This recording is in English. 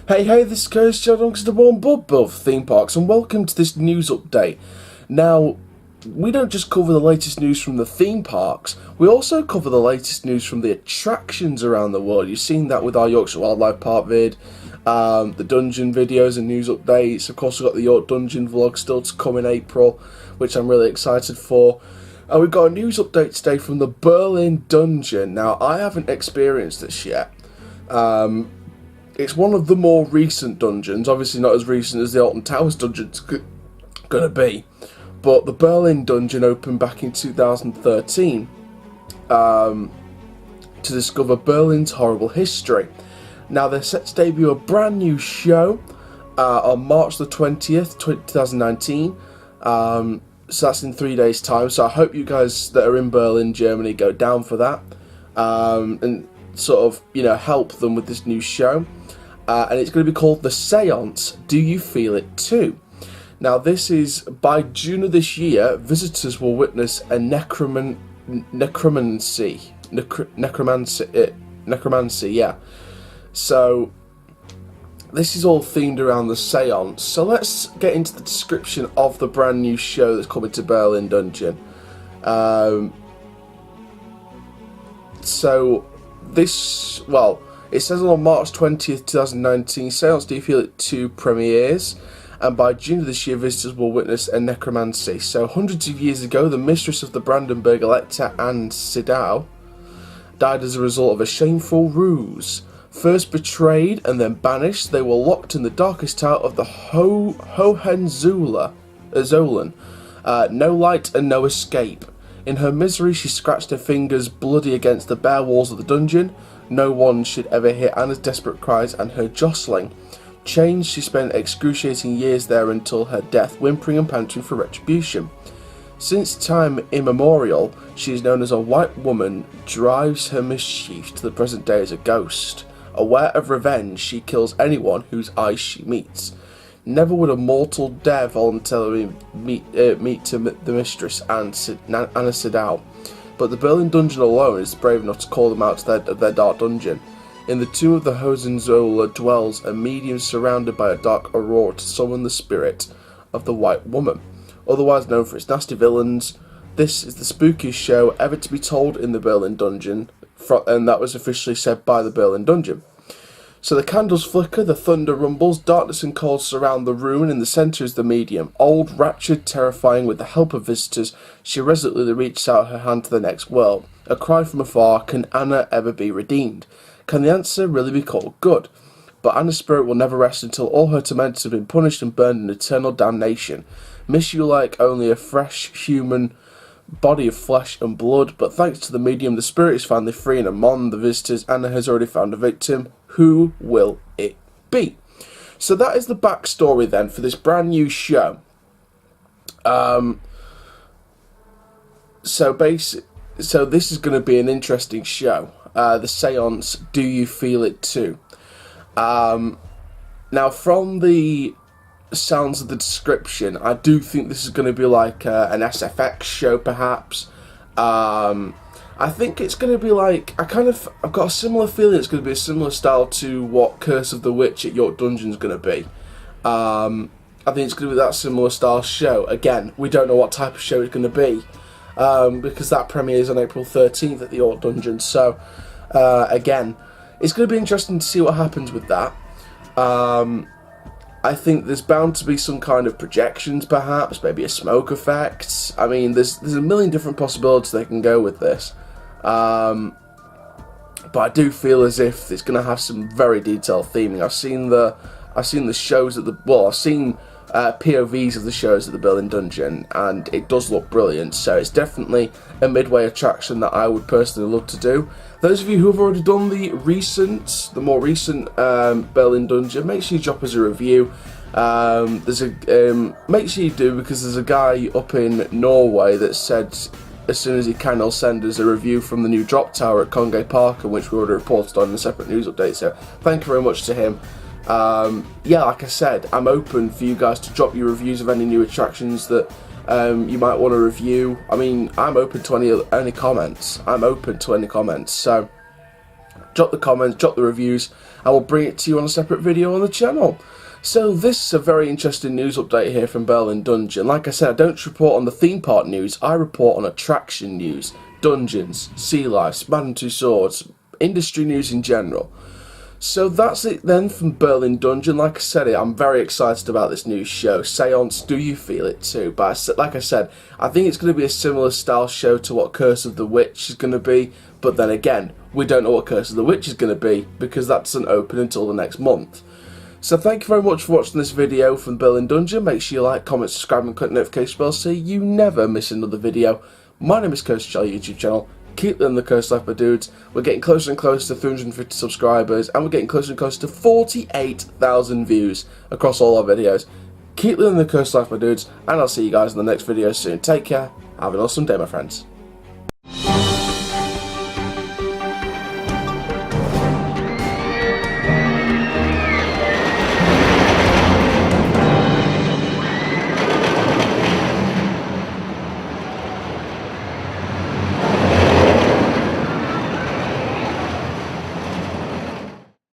Hey, this is Curtis Challoner, the Warm Bub of theme parks, and welcome to this news update. Now, we don't just cover the latest news from the theme parks, we also cover the latest news from the attractions around the world. You've seen that with our Yorkshire Wildlife Park vid, the dungeon videos and news updates. Of course, we've got the York Dungeon vlog still to come in April, which I'm really excited for. And we've got a news update today from the Berlin Dungeon. Now, I haven't experienced this yet. It's one of the more recent dungeons, obviously not as recent as the Alton Towers dungeon's going to be, but the Berlin Dungeon opened back in 2013 to discover Berlin's horrible history. Now they're set to debut a brand new show on March the 20th, 2019, so that's in 3 days time, so I hope you guys that are in Berlin, Germany go down for that, and sort of, help them with this new show. And it's going to be called The Seance, Do You Feel It Too? Now this is, by June of this year, visitors will witness a necromancy, yeah. So, this is all themed around the Seance. So let's get into the description of the brand new show that's coming to Berlin Dungeon. It says on March 20th, 2019, Seance Do You Feel It 2 premieres, and by June of this year, visitors will witness a necromancy. So, hundreds of years ago, the mistress of the Brandenburg Elector, Anne Sidau, died as a result of a shameful ruse. First betrayed and then banished, they were locked in the darkest tower of the Hohenzollern. No light and no escape. In her misery, she scratched her fingers bloody against the bare walls of the dungeon. No one should ever hear Anna's desperate cries and her jostling. Chained, she spent excruciating years there until her death, whimpering and panting for retribution. Since time immemorial, she is known as a white woman, drives her mischief to the present day as a ghost. Aware of revenge, she kills anyone whose eyes she meets. Never would a mortal dare voluntarily meet the mistress, Anna Sidau. But the Berlin Dungeon alone is brave enough to call them out to their dark dungeon. In the tomb of the Hohenzollern dwells a medium surrounded by a dark aurora to summon the spirit of the White Woman. Otherwise known for its nasty villains, this is the spookiest show ever to be told in the Berlin Dungeon, and that was officially said by the Berlin Dungeon. So the candles flicker, the thunder rumbles, darkness and cold surround the room, and in the centre is the medium. Old, raptured, terrifying, with the help of visitors, she resolutely reaches out her hand to the next world. A cry from afar, can Anna ever be redeemed? Can the answer really be called good? But Anna's spirit will never rest until all her tormentors have been punished and burned in eternal damnation. Miss you like only a fresh human body of flesh and blood, but thanks to the medium, the spirit is finally free, and among the visitors, Anna has already found a victim. Who will it be? So that is the backstory then for this brand new show. So this is going to be an interesting show. The Seance, Do You Feel It Too? Now, from the sounds of the description, I do think this is going to be like an SFX show, perhaps. I think it's going to be like, I've got a similar feeling it's going to be a similar style to what Curse of the Witch at York Dungeon is going to be. I think it's going to be that similar style show. Again, we don't know what type of show it's going to be, because that premieres on April 13th at the York Dungeon. So, again, it's going to be interesting to see what happens with that. I think there's bound to be some kind of projections, perhaps, maybe a smoke effect. I mean, there's a million different possibilities they can go with this. But I do feel as if it's going to have some very detailed theming. I've seen the shows at I've seen POVs of the shows at the Berlin Dungeon, and it does look brilliant. So it's definitely a midway attraction that I would personally love to do. Those of you who have already done the more recent Berlin Dungeon, make sure you drop us a review. Make sure you do, because there's a guy up in Norway that said as soon as he can, he'll send us a review from the new drop tower at Congay Park, which we already reported on in a separate news update. So thank you very much to him. Yeah, like I said, I'm open for you guys to drop your reviews of any new attractions that you might want to review. I mean, I'm open to any comments. I'm open to any comments. So drop the comments, drop the reviews, and we'll bring it to you on a separate video on the channel. So this is a very interesting news update here from Berlin Dungeon. Like I said, I don't report on the theme park news, I report on attraction news, dungeons, sea life, Madame Tussauds, industry news in general. So that's it then from Berlin Dungeon. Like I said, I'm very excited about this new show. Seance, do you feel it too? But like I said, I think it's going to be a similar style show to what Curse of the Witch is going to be. But then again, we don't know what Curse of the Witch is going to be because that doesn't open until the next month. So thank you very much for watching this video from Berlin Dungeon. Make sure you like, comment, subscribe and click the notification bell so you never miss another video. My name is Curse Chall YouTube channel. Keep living the Curse life, my dudes. We're getting closer and closer to 350 subscribers, and we're getting closer and closer to 48,000 views across all our videos. Keep living the Curse life, my dudes, and I'll see you guys in the next video soon. Take care. Have an awesome day, my friends.